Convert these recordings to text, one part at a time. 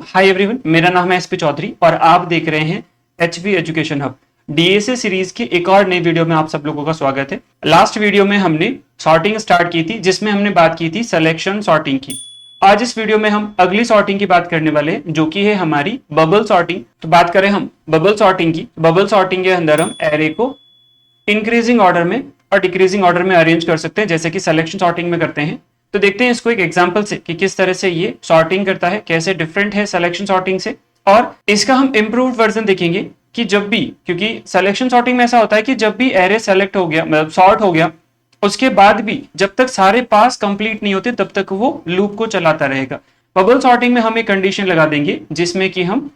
Hi everyone, मेरा नाम है एसपी चौधरी और आप देख रहे हैं HP education hub. DSA series की एक और नई वीडियो में आप सब लोगों का स्वागत है। लास्ट वीडियो में हमने सॉर्टिंग स्टार्ट की थी, जिसमें हमने बात की थी सिलेक्शन सॉर्टिंग की। आज इस वीडियो में हम अगली सॉर्टिंग की बात करने वाले हैं, जो कि है हमारी बबल सॉर्टिंग। तो बात करें हम बबल सॉर्टिंग की, बबल सॉर्टिंग के अंदर हम एरे को इंक्रीजिंग ऑर्डर में और डिक्रीजिंग ऑर्डर में अरेंज कर सकते हैं, जैसे कि सिलेक्शन सॉर्टिंग में करते हैं। तो देखते हैं इसको एक एग्जांपल से कि किस तरह से ये सॉर्टिंग करता है, कैसे डिफरेंट है सिलेक्शन सॉर्टिंग से। और इसका हम इंप्रूव्ड वर्जन देखेंगे कि जब भी, क्योंकि सिलेक्शन सॉर्टिंग में ऐसा होता है कि जब भी एरे सेलेक्ट हो गया, मतलब सॉर्ट हो गया, उसके बाद भी जब तक सारे पास कंप्लीट नहीं होते तब तक वो लूप को चलाता रहेगा। बबल सॉर्टिंग में हम एक कंडीशन लगा देंगे जिसमें कि हम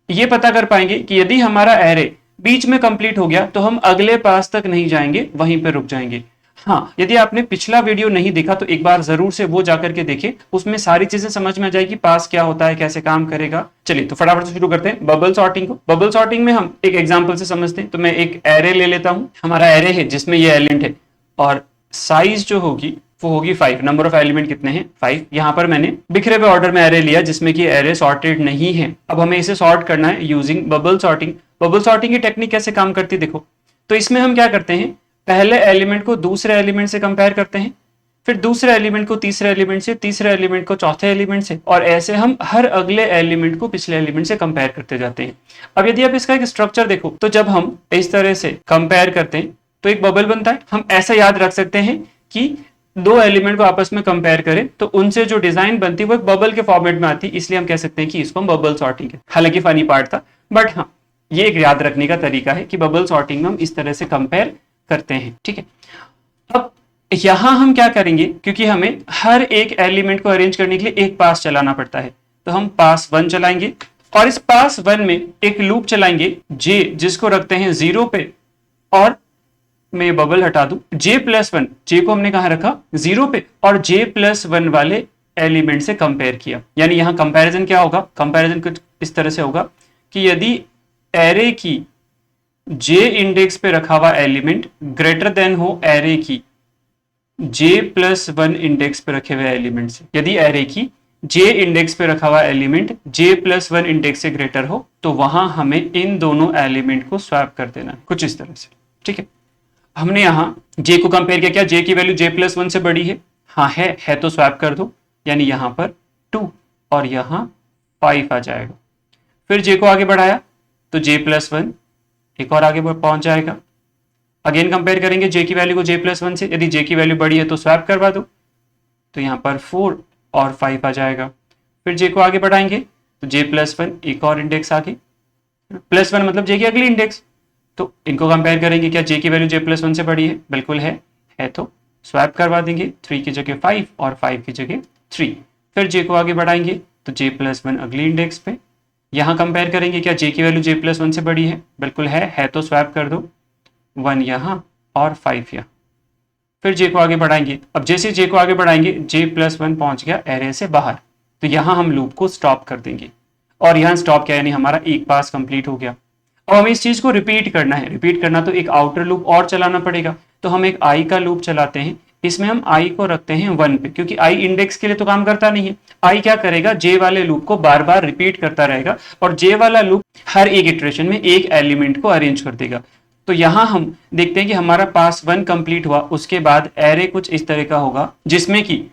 ये पता कर पाएंगे कि यदि हमारा एरे बीच में कंप्लीट हो गया तो हम अगले पास तक नहीं जाएंगे, वहीं पर रुक जाएंगे। हाँ, यदि आपने पिछला वीडियो नहीं देखा तो एक बार जरूर से वो जाकर के देखें, उसमें सारी चीजें समझ में आ जाएगी, पास क्या होता है, कैसे काम करेगा। चलिए तो फटाफट से शुरू करते हैं बबल सॉर्टिंग को। बबल सॉर्टिंग में हम एक एग्जांपल से समझते हैं। तो मैं एक एरे ले लेता हूं, हमारा एरे है जिसमें ये एलिमेंट है और साइज जो होगी वो होगी 5। नंबर ऑफ एलिमेंट कितने हैं? 5। यहाँ पर मैंने बिखरे हुए ऑर्डर में एरे लिया जिसमें कि एरे सॉर्टेड नहीं है। अब हमें इसे सॉर्ट करना है using bubble sorting. Bubble sorting की टेक्निक कैसे काम करती है देखो। तो इसमें हम क्या करते हैं, पहले एलिमेंट को दूसरे एलिमेंट से कंपेयर करते हैं, फिर दूसरे एलिमेंट को तीसरे एलिमेंट से, तीसरे एलिमेंट को चौथे एलिमेंट से, और ऐसे हम हर अगले एलिमेंट को पिछले एलिमेंट से कंपेयर करते जाते हैं। अब यदि आप इसका एक स्ट्रक्चर देखो तो जब हम इस तरह से कंपेयर करते हैं तो एक बबल बनता है। हम ऐसा याद रख सकते हैं कि दो एलिमेंट को आपस में कंपेयर करें तो उनसे जो डिजाइन बनती है वो एक बबल के फॉर्मेट में आती है, इसलिए हम कह सकते हैं कि इसको हम बबल सॉर्टिंग है। हालांकि फनी पार्ट था, बट हाँ, ये एक याद रखने का तरीका है कि बबल सॉर्टिंग में हम इस तरह से कंपेयर करते हैं। ठीक है, अब यहां हम क्या करेंगे, क्योंकि हमें हर एक एलिमेंट को अरेंज करने के लिए एक पास चलाना पड़ता है, तो हम पास 1 चलाएंगे और इस पास 1 में एक लूप चलाएंगे जे, जिसको रखते हैं 0 पे। और मैं बबल हटा दूं, j+1, जे को हमने कहां रखा? 0 पे, और j+1 वाले एलिमेंट से कंपेयर किया। यानी यहां कंपैरिजन क्या होगा? कंपैरिजन कुछ इस तरह से होगा कि यदि एरे की j इंडेक्स पे रखा हुआ एलिमेंट ग्रेटर देन हो एरे की j+1 इंडेक्स पे रखे हुए एलिमेंट से, यदि एरे की j इंडेक्स पे रखा हुआ एलिमेंट j+1 इंडेक्स से ग्रेटर हो, तो वहां हमें इन दोनों एलिमेंट को स्वैप कर देना है, कुछ इस तरह से। ठीक है, हमने यहां j को कंपेयर किया, क्या j की वैल्यू j+1 से बड़ी है? हाँ है तो स्वैप कर दो, यानी यहां पर 2 और यहां 5 आ जाएगा। फिर j को आगे बढ़ाया तो j+1 एक और आगे पहुंच जाएगा। अगेन कंपेयर करेंगे j की वैल्यू को j+1 से, यदि j की वैल्यू बड़ी है तो स्वैप करवा दो, तो यहां पर 4 और 5 आ जाएगा। फिर j को आगे बढ़ाएंगे तो j+1 एक और इंडेक्स आगे, +1 मतलब j की अगली इंडेक्स, तो इनको कंपेयर करेंगे, क्या j की वैल्यू j+1 से बड़ी है? बिल्कुल है तो स्वैप करवा देंगे, 3 की जगह 5 और 5 की जगह 3। फिर j को आगे बढ़ाएंगे तो j+1 अगली इंडेक्स पे, यहां कंपेयर करेंगे, क्या j की वैल्यू j+1 से बड़ी है? बिल्कुल है तो स्वैप कर दो, 1 यहां और 5 यहां। फिर j को आगे बढ़ाएंगे, अब जैसे j को आगे बढ़ाएंगे j+1 पहुंच गया एरे से बाहर, तो यहां हम लूप को स्टॉप कर देंगे। और यहां स्टॉप किया यानी हमारा एक पास कंप्लीट हो गया। अब हमें इस चीज को रिपीट करना है, रिपीट करना तो एक आउटर लूप और चलाना पड़ेगा। तो हम एक i का लूप चलाते हैं, इसमें हम i को रखते हैं 1 पे, क्योंकि i इंडेक्स के लिए तो काम करता नहीं है। i क्या करेगा, j वाले लूप को बार बार रिपीट करता रहेगा और j वाला लूप हर एक इटरेशन में एक एलिमेंट को अरेंज कर देगा। तो यहां हम देखते हैं कि हमारा पास 1 कंप्लीट हुआ, उसके बाद एरे कुछ इस तरह का होगा जिसमें कि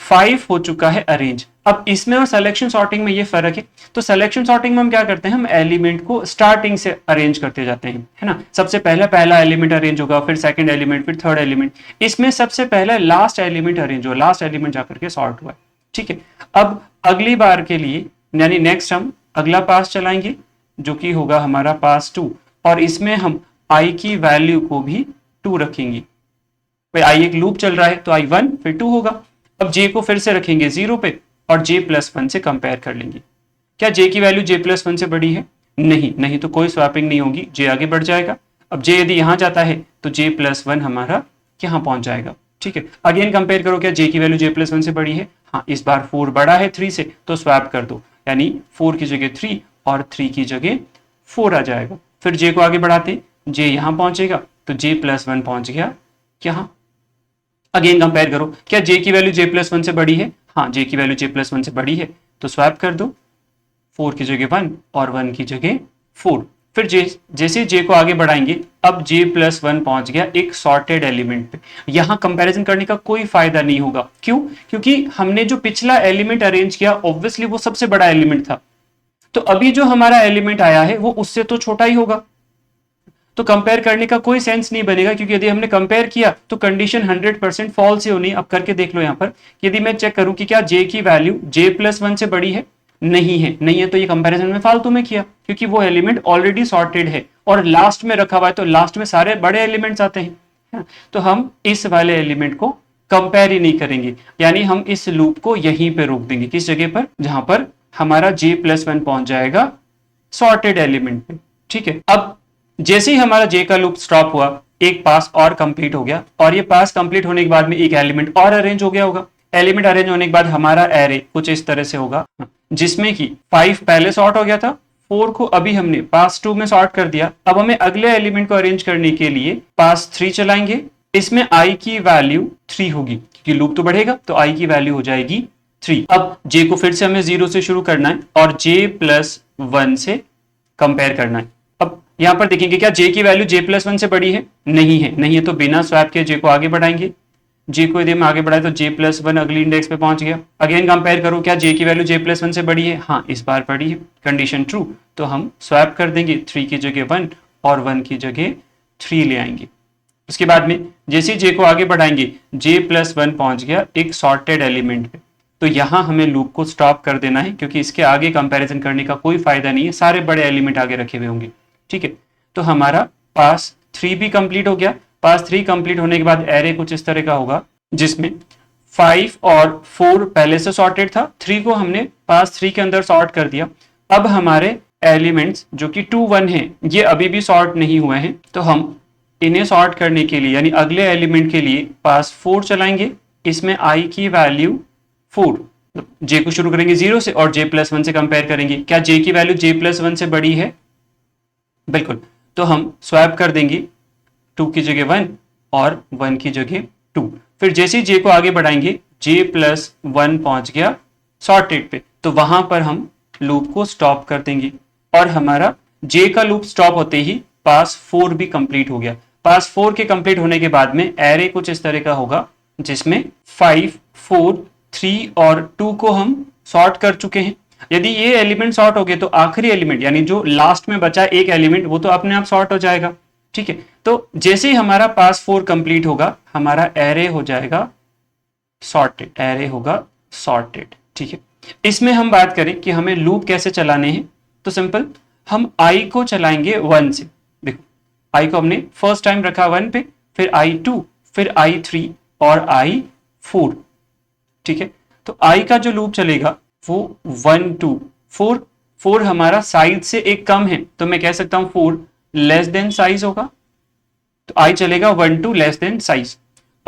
5 हो चुका है अरेंज। अब इसमें और सिलेक्शन सॉर्टिंग में ये फर्क है। तो सिलेक्शन सॉर्टिंग में हम क्या करते हैं, हम एलिमेंट को स्टार्टिंग से अरेंज करते जाते हैं, है ना। सबसे पहला एलिमेंट अरेंज होगा, फिर सेकंड एलिमेंट, फिर थर्ड एलिमेंट। इसमें सबसे पहले लास्ट एलिमेंट अरेंज हुआ, लास्ट एलिमेंट जाकर के सॉर्ट हुआ। ठीक है, अब अगली बार के लिए यानी नेक्स्ट हम अगला पास चलाएंगे जो कि होगा हमारा पास 2, और इसमें हम i की वैल्यू को भी 2 रखेंगे। भाई i एक लूप चल रहा है तो i 1 फिर 2 होगा। अब j को फिर से रखेंगे 0 पे और j+1 से कंपेयर कर लेंगे, क्या j की वैल्यू j+1 से बड़ी है? नहीं तो कोई स्वैपिंग नहीं होगी, j आगे बढ़ जाएगा। अब j यदि यहां जाता है तो j+1 हमारा यहां पहुंच जाएगा। ठीक है, अगेन कंपेयर करो, क्या j की वैल्यू j+1 से बड़ी है? हाँ, इस बार 4 बड़ा है 3 से, तो स्वैप कर दो, यानी 4 की जगह 3 और 3 की जगह 4 आ जाएगा। फिर j को आगे बढ़ाते, j यहां पहुंचेगा तो j+1 पहुंच गया यहां। अगेन कंपेयर करो, क्या j की वैल्यू j+1 से बड़ी है? हाँ, j की वैल्यू j+1 से बड़ी है, तो स्वैप कर दो, 4 की जगह 1 और 1 की जगह 4। फिर जैसे जे को आगे बढ़ाएंगे, अब जे प्लस 1 पहुंच गया एक सॉर्टेड एलिमेंट पे। यहां कंपैरिजन करने का कोई फायदा नहीं होगा। क्यों? क्योंकि हमने जो पिछला एलिमेंट अरेंज किया ऑब्वियसली वो सबसे बड़ा एलिमेंट था, तो अभी जो हमारा एलिमेंट आया है वो उससे तो छोटा ही होगा, तो कंपेयर करने का कोई सेंस नहीं बनेगा। क्योंकि यदि हमने कंपेयर किया तो कंडीशन 100% फॉल्स ही होनी। अब करके देख लो यहां पर, यदि मैं चेक करूं कि क्या जे की वैल्यू जे प्लस 1 से बड़ी है, नहीं है, नहीं है, तो ये कंपैरिजन में फालतू में किया, क्योंकि वो एलिमेंट ऑलरेडी सॉर्टेड है और लास्ट में रखा हुआ है, तो लास्ट में सारे बड़े एलिमेंट्स आते हैं। तो हम इस वाले एलिमेंट को कंपेयर ही नहीं करेंगे, यानी हम इस लूप को यहीं पे रोक देंगे। किस जगह पर? जहां पर हमारा जे प्लस 1 पहुंच जाएगा सॉर्टेड एलिमेंट पे। ठीक है, अब जैसे ही हमारा जे का लूप स्टॉप हुआ, एक पास और कंप्लीट हो गया, और ये पास कंप्लीट होने के बाद में एक एलिमेंट और अरेंज हो गया होगा। एलिमेंट अरेंज होने के बाद हमारा एरे कुछ इस तरह से होगा, जिसमें कि 5 पहले सॉर्ट हो गया था, 4 को अभी हमने पास 2 में सॉर्ट कर दिया। अब हमें अगले एलिमेंट को अरेंज करने के लिए पास 3 चलाएंगे, इसमें आई की वैल्यू 3 होगी, क्योंकि लूप तो बढ़ेगा, तो आई की वैल्यू हो जाएगी 3। अब जे को फिर से हमें 0 से शुरू करना है और जे प्लस 1 से कंपेयर करना है। अब यहां पर देखेंगे क्या जे की वैल्यू जे प्लस 1 से बड़ी है? नहीं है, नहीं है, तो बिना स्वैप के जे को आगे बढ़ाएंगे। जे को यदि हम आगे बढ़ाए तो जे प्लस 1 अगली इंडेक्स पे पहुंच गया। अगेन कंपेयर करो, क्या जे की वैल्यू जे प्लस 1 से बड़ी है? हाँ, इस बार बड़ी है, कंडीशन ट्रू, तो हम स्वैप कर देंगे, 3 की जगह 1 और 1 की जगह 3 ले आएंगे। उसके बाद में जैसे जे को आगे बढ़ाएंगे, जे प्लस 1 पहुंच गया एक सॉर्टेड एलिमेंट पे, तो यहां हमें लूप को स्टॉप कर देना है, क्योंकि इसके आगे कंपैरिजन करने का कोई फायदा नहीं है, सारे बड़े एलिमेंट आगे रखे हुए होंगे। ठीक है, तो हमारा पास 3 भी कंप्लीट हो गया। पास 3 कंप्लीट होने के बाद एरे कुछ इस तरह का होगा, जिसमें 5 और 4 पहले से सॉर्टेड था, 3 को हमने पास 3 के अंदर सॉर्ट कर दिया। अब हमारे एलिमेंट्स जो कि 2 1 हैं, ये अभी भी सॉर्ट नहीं हुए हैं, तो हम इन्हें सॉर्ट करने के लिए, यानी अगले एलिमेंट के लिए पास 4 चलाएंगे, इसमें आई की वैल्यू 4, जे को शुरू करेंगे 0 से और जे प्लस 1 से कंपेयर करेंगे। क्या जे की वैल्यू जे प्लस 1 से बड़ी है? बिल्कुल, तो हम स्वैप कर देंगे, 2 की जगह 1 और 1 की जगह 2। फिर जैसे ही जे को आगे बढ़ाएंगे, जे प्लस 1 पहुंच गया सॉर्टेड पे, तो वहां पर हम लूप को स्टॉप कर देंगे और हमारा जे का लूप स्टॉप होते ही पास 4 भी कंप्लीट हो गया। पास 4 के कंप्लीट होने के बाद में एरे कुछ इस तरह का होगा, जिसमें 5 4 3 और 2 को हम सॉर्ट कर चुके हैं। यदि ये एलिमेंट सॉर्ट हो गए तो आखिरी एलिमेंट, यानी जो लास्ट में बचा एक एलिमेंट, वो तो अपने आप सॉर्ट हो जाएगा। ठीक है, तो जैसे ही हमारा पास 4 कंप्लीट होगा, हमारा एरे हो जाएगा सॉर्टेड, एरे होगा सॉर्टेड। ठीक है, इसमें हम बात करें कि हमें लूप कैसे चलाने हैं, तो सिंपल, हम आई को चलाएंगे 1 से। देखो, आई को हमने फर्स्ट टाइम रखा 1 पे, फिर i2, फिर i3 और i4। ठीक है, तो आई का जो लूप चलेगा वो 1 2 4, 4 हमारा साइज से एक कम है, तो मैं कह सकता हूं 4 लेस देन साइज होगा, तो आई चलेगा 1 2 लेस देन साइज।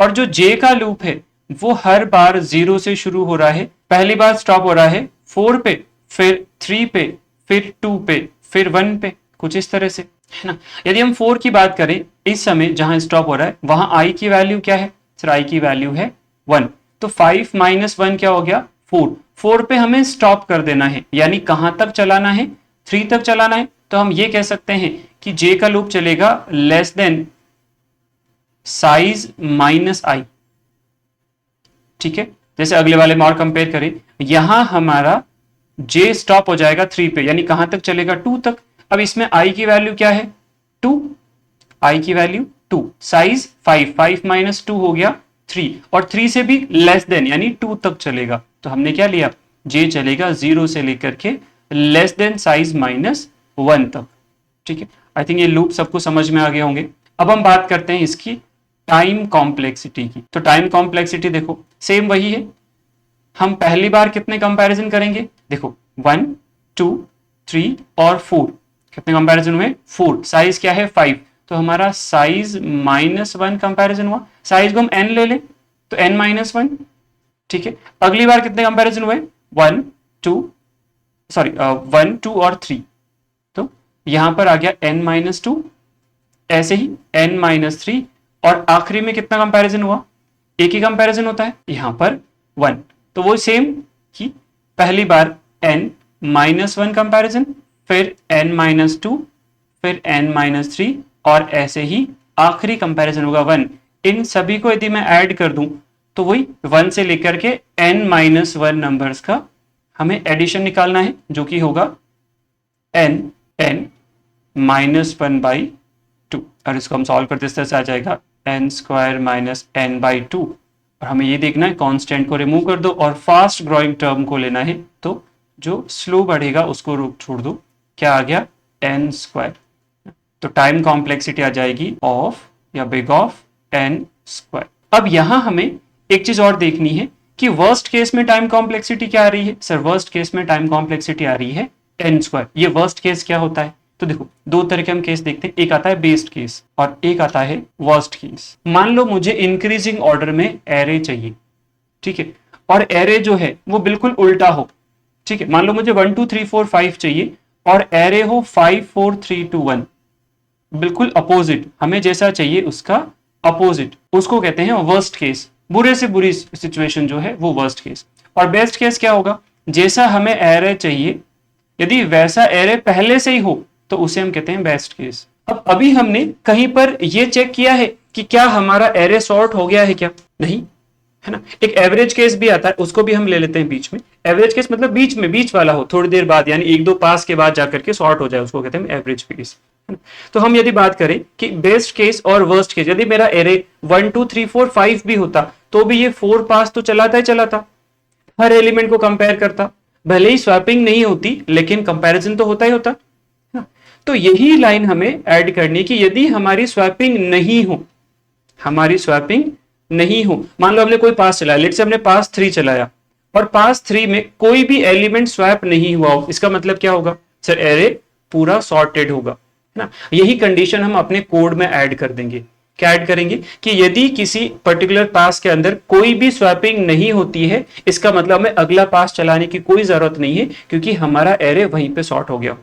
और जो जे का लूप है वो हर बार 0 से शुरू हो रहा है, पहली बार स्टॉप हो रहा है 4 पे, फिर 3 पे, फिर 2 पे, फिर 1 पे, कुछ इस तरह से, है ना। यदि हम 4 की बात करें, इस समय जहां स्टॉप हो रहा है वहां आई की वैल्यू क्या है? सर, आई की वैल्यू है 1, तो 5 माइनस 1 क्या हो गया? 4। 4 पे हमें स्टॉप कर देना है, यानी कहां तक चलाना है? 3 तक चलाना है। तो हम ये कह सकते हैं कि जे का लूप चलेगा लेस देन साइज माइनस आई। ठीक है, जैसे अगले वाले में और कंपेयर करें, यहां हमारा जे स्टॉप हो जाएगा 3 पे, यानी कहां तक चलेगा? 2 तक। अब इसमें आई की वैल्यू क्या है? 2, आई की वैल्यू 2, साइज 5, 5 माइनस 2 हो गया 3, और 3 से भी लेस देन यानी 2 तक चलेगा। तो हमने क्या लिया? जे चलेगा 0 से लेकर के लेस देन साइज माइनस 1 तक। ठीक है, आई थिंक ये लूप सबको समझ में आ गए होंगे। अब हम बात करते हैं इसकी टाइम कॉम्प्लेक्सिटी की। तो टाइम कॉम्प्लेक्सिटी देखो सेम वही है, हम पहली बार कितने कंपैरिजन करेंगे? देखो 1 2 3 और 4, कितने कंपैरिजन हुए? 4। साइज क्या है? 5, तो हमारा साइज -1 कंपैरिजन हुआ। साइज को हम n ले लें तो n-1। ठीक है, अगली बार कितने कंपैरिजन हुए? 1 2 और 3, तो यहां पर आ गया n-2, ऐसे ही n-3, और आखिरी में कितना कंपैरिजन हुआ? एक ही कंपैरिजन होता है, यहां पर 1। तो वो सेम कि पहली बार n -1 कंपैरिजन, फिर n-2, फिर n-3 और ऐसे ही आखिरी कंपैरिजन होगा 1। इन सभी को यदि मैं ऐड कर दूं तो वही 1 से लेकर के n-1 नंबर्स का हमें एडिशन निकालना है, जो कि होगा n-1/2। और इसको हम सॉल्व करते इस तरह से आ जाएगा n² - n/2। और हमें ये देखना है कांस्टेंट को रिमूव कर दो और फास्ट ग्रोइंग टर्म को लेना है, तो जो स्लो बढ़ेगा उसको रोक छोड़ दो। क्या आ गया? n²। तो टाइम कॉम्प्लेक्सिटी आ जाएगी ऑफ या बिग ऑफ n²। अब यहां हमें एक चीज और देखनी है कि वर्स्ट केस में टाइम कॉम्प्लेक्सिटी क्या आ रही है। सर वर्स्ट केस में टाइम कॉम्प्लेक्सिटी आ रही है n²। ये वर्स्ट केस क्या होता है? तो देखो दो तरह के हम केस देखते हैं, एक आता है बेस्ड केस और एक आता है वर्स्ट केस। मान लो मुझे इंक्रीजिंग ऑर्डर में एरे चाहिए, ठीक है, और एरे जो है वो बिल्कुल उल्टा हो, ठीक है। मान लो मुझे 1 2 3 4 5 चाहिए और एरे हो 5 4 3 2 1, बिल्कुल अपोजिट, हमें जैसा चाहिए उसका अपोजिट, उसको कहते हैं वर्स्ट केस। बुरे से बुरी सिचुएशन जो है वो वर्स्ट केस। और बेस्ट केस क्या होगा? जैसा हमें एरे चाहिए यदि वैसा एरे पहले से ही हो तो उसे हम कहते हैं बेस्ट केस। अब अभी हमने कहीं पर यह चेक किया है कि क्या हमारा एरे सॉर्ट हो गया है क्या? नहीं, है ना। एक एवरेज केस भी आता है, उसको भी हम ले लेते हैं बीच में। एवरेज केस मतलब बीच में, बीच वाला हो, थोड़ी देर बाद यानी 1 2 पास के बाद जाकर के सॉर्ट हो जाए, उसको कहते हैं एवरेज केस। तो हम यदि बात करें कि बेस्ट केस और वर्स्ट केस, यदि मेरा एरे 1 2 3 4 5 भी होता तो भी ये 4 पास तो चलाता ही चलाता, हर एलिमेंट को कंपेयर करता, भले ही स्वैपिंग नहीं होती लेकिन कंपैरिजन तो होता ही होता। तो यही लाइन हमें ऐड करनी कि यदि हमारी स्वैपिंग नहीं हो, हमारी स्वैपिंग नहीं हो, मान लो हमने कोई पास चलाया, लेट से हमने पास 3 चलाया और पास 3 में कोई भी एलिमेंट स्वैप नहीं हुआ हो, इसका मतलब क्या होगा? सर एरे पूरा सॉर्टेड होगा, है ना। यही कंडीशन हम अपने कोड में ऐड कर देंगे। क्या ऐड करेंगे कि यदि किसी पर्टिकुलर पास के अंदर कोई भी स्वैपिंग नहीं होती है, इसका मतलब हमें अगला पास चलाने की कोई जरूरत नहीं है क्योंकि हमारा एरे वहीं पे सॉर्ट हो गया।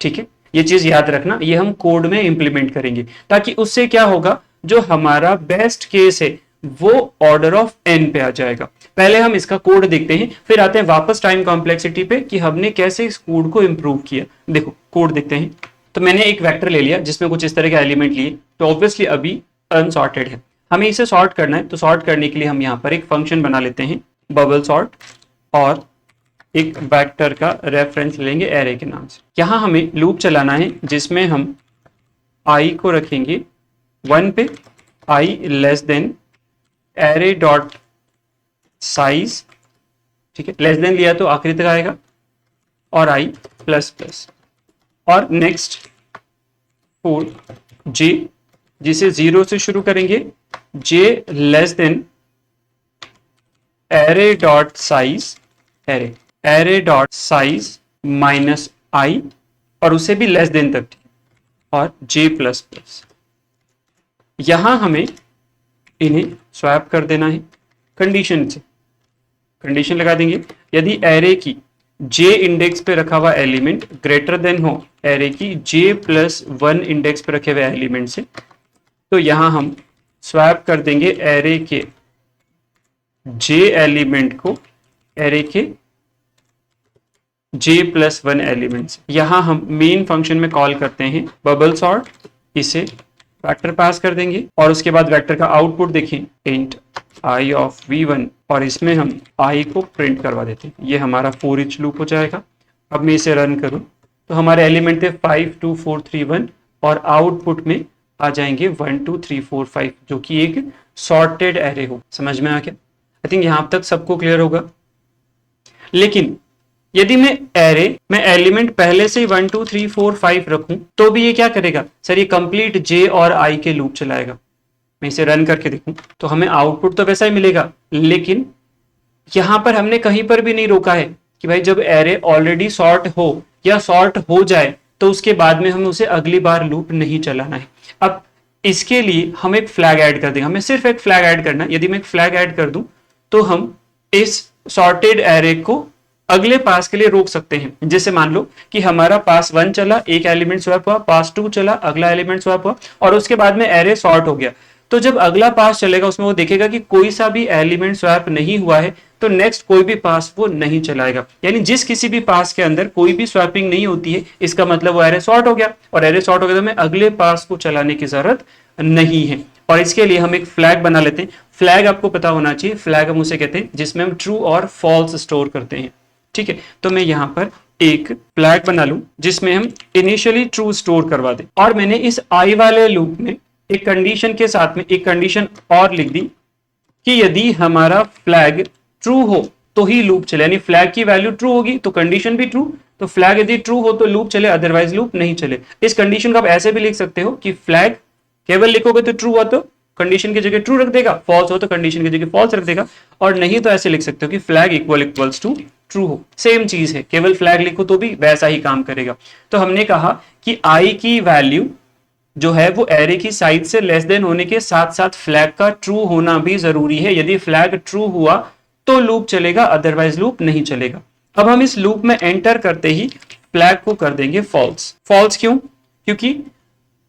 ठीक है, ये चीज याद रखना, ये हम कोड में इंप्लीमेंट करेंगे ताकि उससे क्या होगा, जो हमारा बेस्ट केस है वो ऑर्डर ऑफ n पे आ जाएगा। पहले हम इसका कोड देखते हैं, फिर आते हैं वापस टाइम कॉम्प्लेक्सिटी पे कि हमने कैसे इस कोड को इंप्रूव किया। देखो कोड देखते हैं। तो मैंने एक वेक्टर ले लिया जिसमें कुछ इस तरह के एलिमेंट लिए, तो ऑब्वियसली अभी अनसॉर्टेड है, हमें इसे सॉर्ट करना है। तो सॉर्ट करने के लिए हम यहाँ पर एक फंक्शन बना लेते हैं बबल सॉर्ट और एक वेक्टर का रेफरेंस लेंगे एरे के नाम से। यहां हमें लूप चलाना है जिसमें हम i को रखेंगे 1 पे, i less than array dot size, ठीक है, लेस देन लिया तो आखिरी तक आएगा, और i प्लस प्लस, और नेक्स्ट फॉर j, जिसे 0 से शुरू करेंगे, j less than array dot size, array dot size minus i, और उसे भी लेस देन तक, और j प्लस प्लस। यहां हमें इन्हें स्वैप कर देना है कंडीशन से। कंडीशन लगा देंगे यदि एरे की j इंडेक्स पे रखा हुआ एलिमेंट ग्रेटर देन हो एरे की j+1 इंडेक्स पे रखे हुए एलिमेंट से, तो यहां हम स्वैप कर देंगे एरे के j एलिमेंट को एरे के j+1 एलिमेंट्स। यहां हम मेन फंक्शन में कॉल करते हैं बबल सॉर्ट, इसे वेक्टर पास कर देंगे और उसके बाद वेक्टर का आउटपुट देखें इंट i ऑफ v1, और इसमें हम i को प्रिंट करवा देते हैं। ये हमारा फॉर ईच लूप हो जाएगा। अब मैं इसे रन करूं तो हमारे एलिमेंट थे 5 2 4 3 1 और आउटपुट में आ जाएंगे 1 2 3 4 5, जो कि एक सॉर्टेड एरे हो। समझ में आ गया? आई थिंक यहां तक सबको क्लियर होगा। लेकिन यदि मैं एरे में एलिमेंट पहले से ही 1 2 3 4 5 रखूं तो भी ये क्या करेगा? सर ये कंप्लीट j और i के लूप चलाएगा। मैं इसे रन करके देखूं तो हमें आउटपुट तो वैसा ही मिलेगा, लेकिन यहां पर हमने कहीं पर भी नहीं रोका है कि भाई जब एरे ऑलरेडी सॉर्ट हो या सॉर्ट हो जाए तो उसके बाद में हमें उसे अगली बार लूप नहीं चलाना है। अब इसके लिए हम एक फ्लैग ऐड कर देंगे, हमें सिर्फ एक फ्लैग ऐड करना है। यदि मैं एक फ्लैग ऐड कर दूं तो हम इस सॉर्टेड एरे को अगले पास के लिए रोक सकते हैं। जैसे मान लो कि हमारा पास 1 चला, एक एलिमेंट स्वैप हुआ, पास 2 चला, अगला एलिमेंट स्वैप हुआ, और उसके बाद में एरे सॉर्ट हो गया, तो जब अगला पास चलेगा उसमें वो देखेगा कि कोई सा भी एलिमेंट स्वैप नहीं हुआ है, तो नेक्स्ट कोई भी पास वो नहीं चलाएगा। यानी जिस किसी भी पास के अंदर कोई भी स्वैपिंग नहीं होती है, इसका मतलब वो एरे सॉर्ट हो गया, और एरे सॉर्ट हो गया तो मैं अगले पास को चलाने की जरूरत नहीं है। और इसके लिए हम एक फ्लैग बना लेते हैं। फ्लैग आपको पता होना चाहिए, फ्लैग हम उसे कहते हैं जिसमें हम ट्रू और फॉल्स स्टोर करते हैं। ठीक है, तो मैं यहां पर एक फ्लैग बना लूं जिसमें हम इनिशियली ट्रू स्टोर करवा दें, और मैंने इस आई वाले लूप में एक कंडीशन के साथ में एक कंडीशन और लिख दी कि यदि हमारा फ्लैग ट्रू हो तो ही लूप चले, यानी फ्लैग की वैल्यू ट्रू होगी तो कंडीशन भी ट्रू, तो फ्लैग यदि ट्रू हो तो लूप चले, अदरवाइज लूप नहीं चले। इस कंडीशन को आप ऐसे भी लिख सकते हो कि फ्लैग केवल लिखोगे तो ट्रू हुआ तो कंडीशन की जगह ट्रू रख देगा, फॉल्स हो तो कंडीशन की जगह फॉल्स रख देगा, और नहीं तो ऐसे लिख सकते हो कि फ्लैग इक्वल्स टू ट्रू हो। सेम चीज है, केवल फ्लैग लिखो तो भी वैसा ही काम करेगा। तो हमने कहा कि आई की वैल्यू जो है वो एरे की साइज से लेस देन होने के साथ साथ फ्लैग का ट्रू होना भी जरूरी है। यदि फ्लैग ट्रू हुआ तो लूप चलेगा, अदरवाइज लूप नहीं चलेगा। अब हम इस लूप में एंटर करते ही फ्लैग को कर देंगे फॉल्स। फॉल्स क्यों? क्योंकि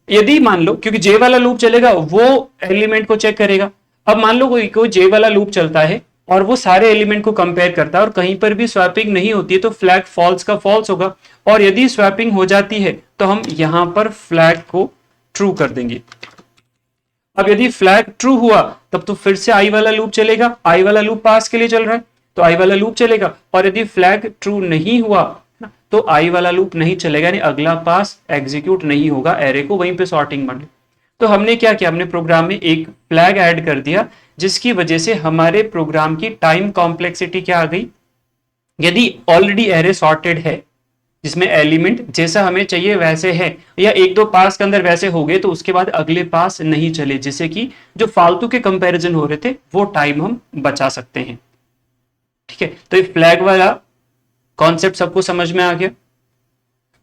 यदि मान लो, क्योंकि जे वाला लूप चलेगा वो एलिमेंट को चेक करेगा। अब मान लो कोई जे वाला लूप चलता है और वो सारे एलिमेंट को कंपेयर करता है और कहीं पर भी स्वैपिंग नहीं होती है, तो फ्लैग फॉल्स का फॉल्स होगा, और यदि स्वैपिंग हो जाती है तो हम यहां पर फ्लैग को ट्रू कर देंगे। अब यदि फ्लैग ट्रू हुआ तब तो फिर से आई वाला लूप चलेगा, आई वाला लूप पास के लिए चल रहा है तो आई वाला लूप चलेगा, और यदि फ्लैग ट्रू नहीं हुआ तो आई वाला लूप नहीं चलेगा, यानी अगला पास एग्जीक्यूट नहीं होगा, एरे को वहीं पे सॉर्टिंग बने। तो हमने क्या किया, हमने प्रोग्राम में एक फ्लैग ऐड कर दिया जिसकी वजह से हमारे प्रोग्राम की टाइम कॉम्प्लेक्सिटी क्या आ गई। यदि ऑलरेडी एरे सॉर्टेड है जिसमें एलिमेंट जैसा हमें चाहिए वैसे है, या एक दो पास के अंदर वैसे हो गए, तो उसके बाद अगले पास नहीं चले, जिससे कि जो फालतू के कंपैरिजन हो रहे थे वो टाइम हम बचा सकते हैं। ठीक है, तो ये फ्लैग वाला कॉन्सेप्ट सबको समझ में आ गया।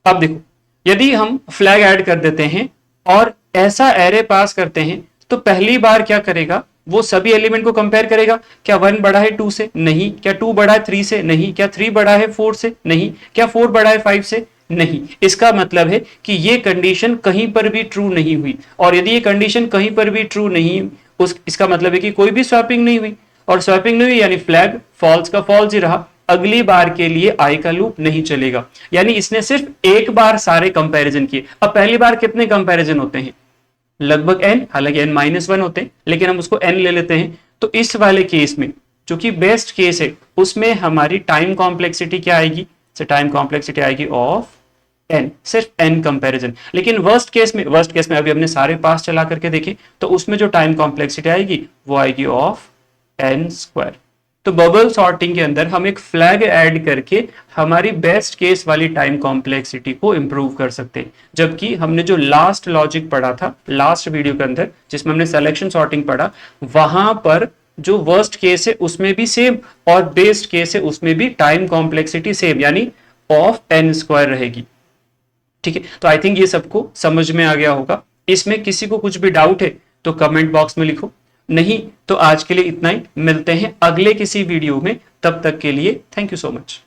अब देखो, यदि हम फ्लैग ऐड कर देते हैं और ऐसा एरे पास करते हैं तो पहली बार क्या करेगा, वो सभी एलिमेंट को कंपेयर करेगा। क्या 1 बड़ा है 2 से? नहीं। क्या 2 बड़ा है 3 से? नहीं। क्या 3 बड़ा है 4 से? नहीं। क्या 4 बड़ा है 5 से? नहीं। इसका मतलब है कि ये कंडीशन कहीं पर भी ट्रू नहीं हुई, और यदि ये कंडीशन कहीं पर भी ट्रू नहीं, इसका मतलब है कि कोई भी स्वैपिंग नहीं हुई, और स्वैपिंग नहीं हुई यानी फ्लैग फॉल्स का फॉल्स ही रहा। अगली बार के लिए आई का लूप नहीं चलेगा, यानी इसने सिर्फ एक बार सारे कंपैरिजन किए। अब पहली बार कितने कंपैरिजन होते हैं? लगभग n, हालांकि n-1 होते हैं, लेकिन हम उसको n ले लेते हैं। तो इस वाले केस में जो कि बेस्ट केस है उसमें हमारी टाइम कॉम्प्लेक्सिटी क्या आएगी? टाइम कॉम्प्लेक्सिटी आएगी ऑफ n, सिर्फ n कंपैरिजन। लेकिन वर्स्ट केस में अभी हमने सारे पास चला करके देखे तो उसमें जो टाइम कॉम्प्लेक्सिटी आएगी वो आएगी ऑफ n²। तो बबल सॉर्टिंग के अंदर हम एक फ्लैग ऐड करके हमारी बेस्ट केस वाली टाइम कॉम्प्लेक्सिटी को इंप्रूव कर सकते हैं। जबकि हमने जो लास्ट लॉजिक पढ़ा था लास्ट वीडियो के अंदर, जिसमें हमने सिलेक्शन सॉर्टिंग पढ़ा, वहां पर जो वर्स्ट केस है उसमें भी सेम और बेस्ट केस है उसमें भी टाइम कॉम्प्लेक्सिटी सेम, यानी ऑफ n² रहेगी। ठीक है, तो आई थिंक ये सबको समझ में आ गया होगा। इसमें किसी को कुछ भी डाउट है तो कमेंट बॉक्स में लिखो, नहीं तो आज के लिए इतना ही। मिलते हैं अगले किसी वीडियो में, तब तक के लिए थैंक यू सो मच।